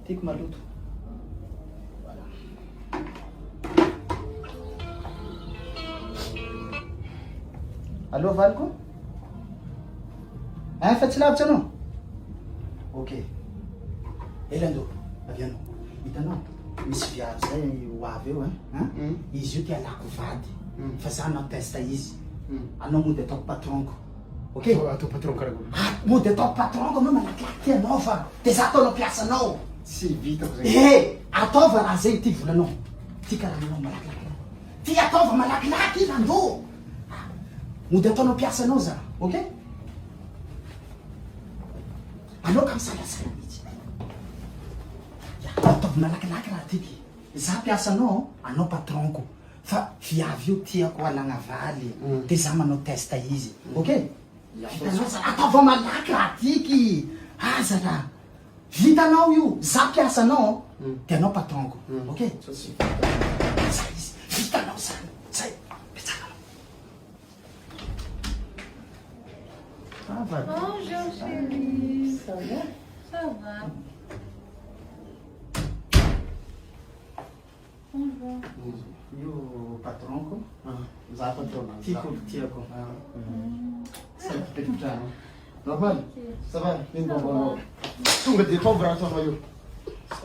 Tiako maloto. Voilà. Allô Valiko? Fa tsy lavitra anao? Ok. Elando, avy anao. Hitanao, misy viavy zay ho avy eo izy io tia alako vady. Fa za natesta izy. Anao mody ataoko patronko. Ok? Atao patron karaha. Mody ataoko patronko anao malakilaky ty anao fa de za ataonao piasanao. Tsy vitako zay. Ataova raha zay ty volanao. Ty karaha anao malakilaky. Ty ataova malakilaky Lando. Mody ataonao piasanao za, ok? Anao ka misalasala mihitsy. Ataova malakilaky raha tiky. Za piasanao, anao patronko. Fa viavy io tiako alagna valy. De za manao testa izy, ok? Vitanao za ataova malaky raha tiky. Aza raha. Vitanao io, za piasanao, de anao patronko, ok? Zay izy, vitanao zany. Zay, petsaka. Bonjour chérie. Ça va? Ça va. Bonjour. Io patronko. Za patron. Tiako. Normal. Ça va? Ino mbona tonga de taovy raha ataonao io.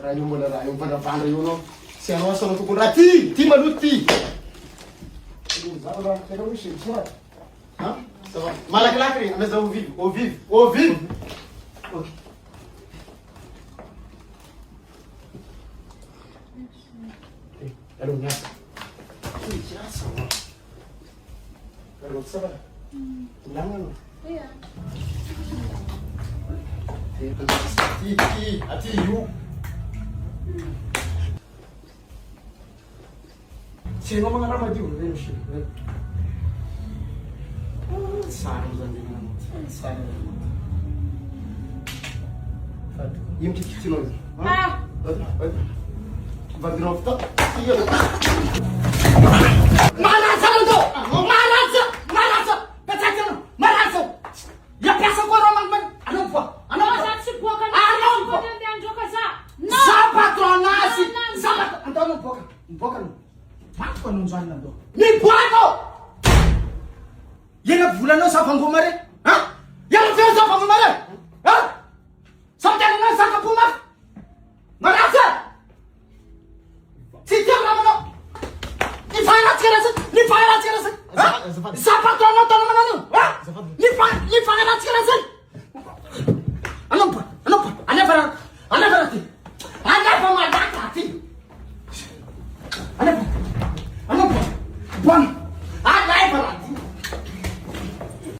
Raha io mbola raha io mivandravandra io anao. Tsy anao asanao tokony raha ty maloto ty. Za raha tena hoe c'est ça. Ça va? Malakilaky regny, ameza au vive. Ok. Allô, miasa. Kiasa. Allô, ça va? Lama no. Iya. Ati io. Tsy hainao magnarama dio zay misy. Tsara zany dia tsara. Io mikitikinao io. Ah! Vadinao fita. Malaza Lando! Malaza! Petsaka anao! Malaza! Ya piasa koa anao man. Anao po. Anao po. Za tsy boaka na. Anao po. Andeha androaka za. Za patronazy! Za patron. Antonio miboaka. Miboaka anao. Maty anao njoany Lando. Miboaka! Yena volanao sa fangoma re? Ha? Yana feo sa fangoma re? Ha? Sa mitenanao sa kapoma? Malaza! Tsy tiako ramanao! Ny fagnatsika rasy! Ha? Za patron anao tanao manao io! Ha? Ny fagnatsika rasy! Anao po! Alefa raha ty! Alefa malaka raha ty! Alefa! Anao po! Boana!